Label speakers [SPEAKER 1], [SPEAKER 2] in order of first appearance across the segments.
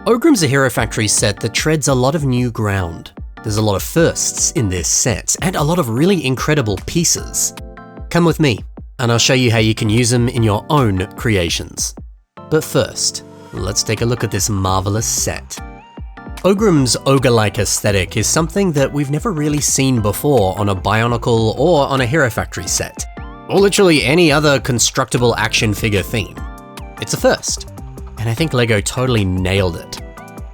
[SPEAKER 1] Ogrum's a Hero Factory set that treads a lot of new ground. There's a lot of firsts in this set, and a lot of really incredible pieces. Come with me, and I'll show you how you can use them in your own creations. But first, let's take a look at this marvelous set. Ogrum's ogre-like aesthetic is something that we've never really seen before on a Bionicle or on a Hero Factory set, or literally any other constructible action figure theme. It's a first, and I think LEGO totally nailed it.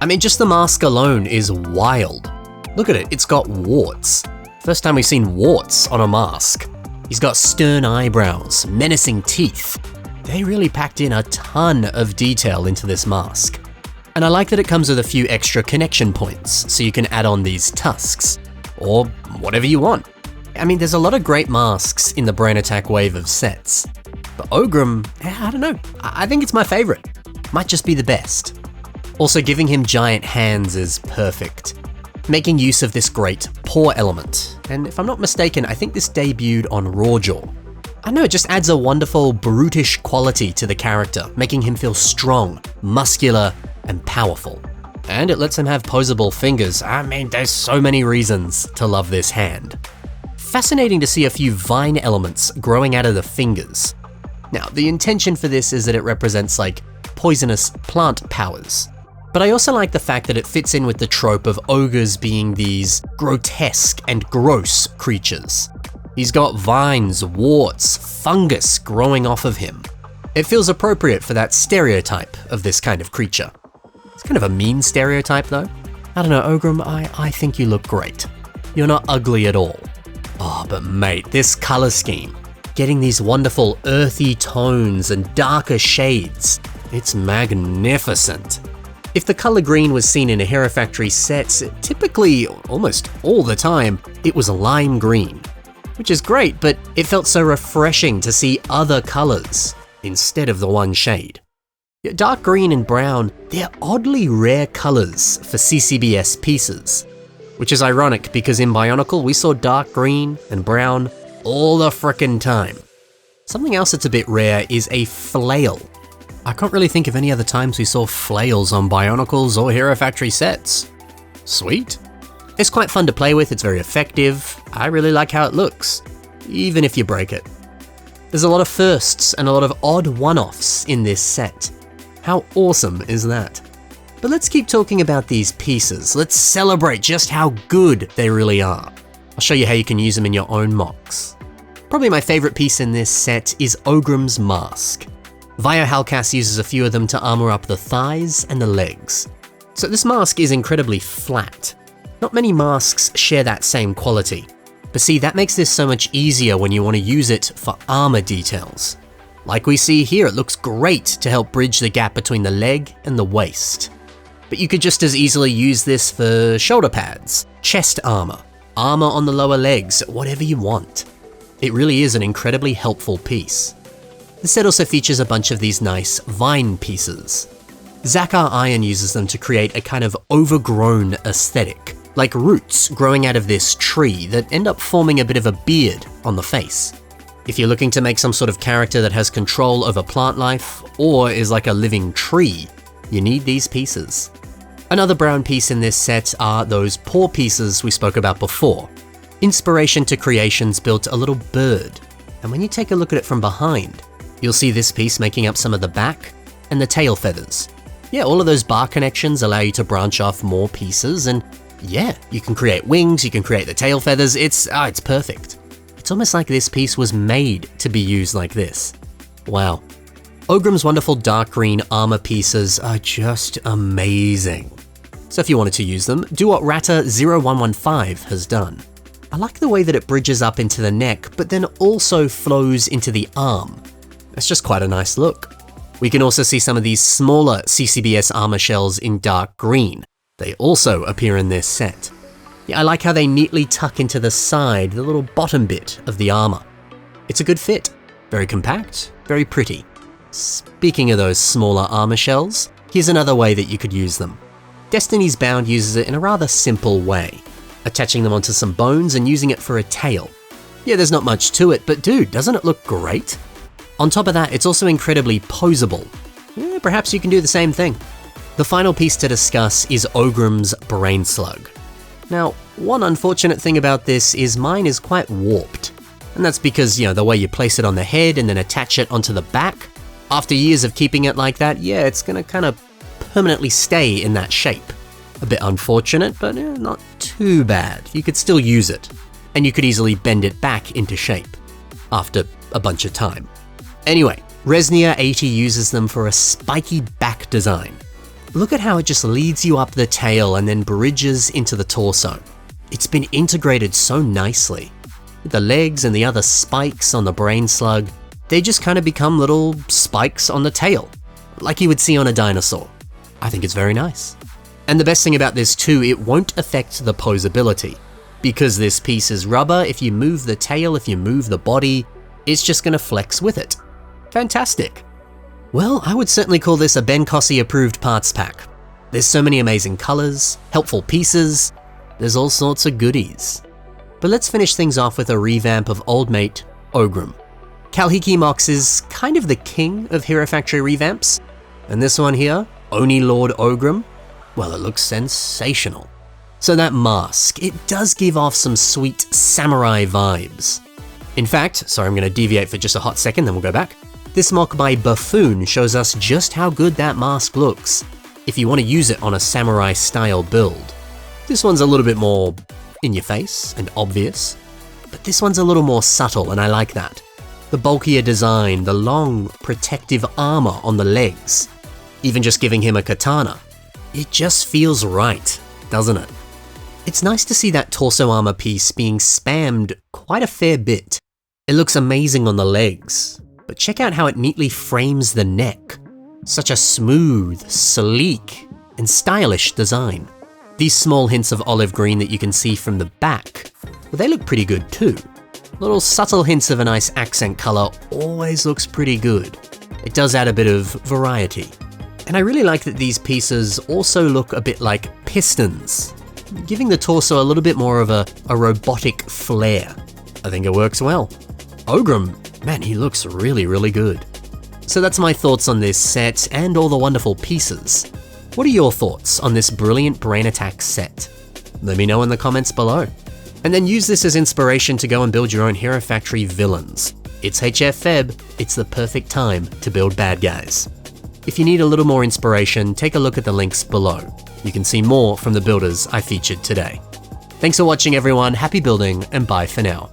[SPEAKER 1] I mean, just the mask alone is wild. Look at it, it's got warts. First time we've seen warts on a mask. He's got stern eyebrows, menacing teeth. They really packed in a ton of detail into this mask. And I like that it comes with a few extra connection points, so you can add on these tusks, or whatever you want. I mean, there's a lot of great masks in the Brain Attack wave of sets. But Ogrum, I don't know, I think it's my favorite. Might just be the best. Also, giving him giant hands is perfect. Making use of this great paw element. And if I'm not mistaken, I think this debuted on Rawjaw. I know, it just adds a wonderful brutish quality to the character, making him feel strong, muscular, and powerful. And it lets him have posable fingers. I mean, there's so many reasons to love this hand. Fascinating to see a few vine elements growing out of the fingers. Now, the intention for this is that it represents like poisonous plant powers. But I also like the fact that it fits in with the trope of ogres being these grotesque and gross creatures. He's got vines, warts, fungus growing off of him. It feels appropriate for that stereotype of this kind of creature. It's kind of a mean stereotype though. I don't know, Ogrum, I think you look great. You're not ugly at all. Oh, but mate, this color scheme. Getting these wonderful earthy tones and darker shades. It's magnificent. If the color green was seen in a Hero Factory set, typically, almost all the time, it was lime green. Which is great, but it felt so refreshing to see other colors instead of the one shade. Dark green and brown, they're oddly rare colors for CCBS pieces. Which is ironic because in Bionicle we saw dark green and brown all the frickin' time. Something else that's a bit rare is a flail. I can't really think of any other times we saw flails on Bionicles or Hero Factory sets. Sweet. It's quite fun to play with, it's very effective. I really like how it looks, even if you break it. There's a lot of firsts and a lot of odd one-offs in this set. How awesome is that? But let's keep talking about these pieces. Let's celebrate just how good they really are. I'll show you how you can use them in your own MOCs. Probably my favorite piece in this set is Ogrum's mask. Vio Halcas uses a few of them to armor up the thighs and the legs. So this mask is incredibly flat. Not many masks share that same quality. But see, that makes this so much easier when you want to use it for armor details. Like we see here, it looks great to help bridge the gap between the leg and the waist. But you could just as easily use this for shoulder pads, chest armor, armor on the lower legs, whatever you want. It really is an incredibly helpful piece. The set also features a bunch of these nice vine pieces. Zakar Iron uses them to create a kind of overgrown aesthetic, like roots growing out of this tree that end up forming a bit of a beard on the face. If you're looking to make some sort of character that has control over plant life, or is like a living tree, you need these pieces. Another brown piece in this set are those paw pieces we spoke about before. Inspiration to Creations built a little bird, and when you take a look at it from behind, you'll see this piece making up some of the back and the tail feathers. Yeah, all of those bar connections allow you to branch off more pieces, and yeah, you can create wings, you can create the tail feathers, it's perfect. It's almost like this piece was made to be used like this. Wow. Ogrum's wonderful dark green armor pieces are just amazing. So if you wanted to use them, do what Rata0115 has done. I like the way that it bridges up into the neck, but then also flows into the arm. It's just quite a nice look. We can also see some of these smaller CCBS armor shells in dark green. They also appear in this set. Yeah, I like how they neatly tuck into the side, the little bottom bit of the armor. It's a good fit. Very compact, very pretty. Speaking of those smaller armor shells, here's another way that you could use them. Destiny's Bound uses it in a rather simple way, attaching them onto some bones and using it for a tail. Yeah, there's not much to it, but dude, doesn't it look great? On top of that, it's also incredibly posable. Yeah, perhaps you can do the same thing. The final piece to discuss is Ogrum's Brain Slug. Now, one unfortunate thing about this is mine is quite warped. And that's because, the way you place it on the head and then attach it onto the back, after years of keeping it like that, it's gonna kind of permanently stay in that shape. A bit unfortunate, but not too bad. You could still use it, and you could easily bend it back into shape after a bunch of time. Anyway, Resnia80 uses them for a spiky back design. Look at how it just leads you up the tail and then bridges into the torso. It's been integrated so nicely. With the legs and the other spikes on the brain slug, they just kind of become little spikes on the tail, like you would see on a dinosaur. I think it's very nice. And the best thing about this too, it won't affect the posability. Because this piece is rubber, if you move the tail, if you move the body, it's just gonna flex with it. Fantastic. Well, I would certainly call this a Ben Cossie approved parts pack. There's so many amazing colors, helpful pieces, there's all sorts of goodies. But let's finish things off with a revamp of old mate, Ogrum. Kalhiki MOCs is kind of the king of Hero Factory revamps, and this one here, Oni Lord Ogrum, well, it looks sensational. So that mask, it does give off some sweet samurai vibes. In fact, sorry, I'm gonna deviate for just a hot second, then we'll go back. This MOC by Buffoon shows us just how good that mask looks, if you want to use it on a samurai style build. This one's a little bit more in your face and obvious, but this one's a little more subtle and I like that. The bulkier design, the long protective armor on the legs, even just giving him a katana. It just feels right, doesn't it? It's nice to see that torso armor piece being spammed quite a fair bit. It looks amazing on the legs, but check out how it neatly frames the neck. Such a smooth, sleek, and stylish design. These small hints of olive green that you can see from the back, well, they look pretty good too. Little subtle hints of a nice accent color always looks pretty good. It does add a bit of variety. And I really like that these pieces also look a bit like pistons, giving the torso a little bit more of a robotic flair. I think it works well. Ogrum, man, he looks really, really good. So that's my thoughts on this set and all the wonderful pieces. What are your thoughts on this brilliant Brain Attack set? Let me know in the comments below. And then use this as inspiration to go and build your own Hero Factory villains. It's HF Feb, it's the perfect time to build bad guys. If you need a little more inspiration, take a look at the links below. You can see more from the builders I featured today. Thanks for watching everyone, happy building, and bye for now.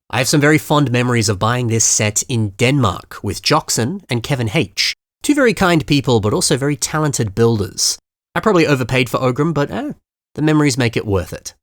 [SPEAKER 1] I have some very fond memories of buying this set in Denmark with Joxon and Kevin H. Two very kind people, but also very talented builders. I probably overpaid for Ogrum, but the memories make it worth it.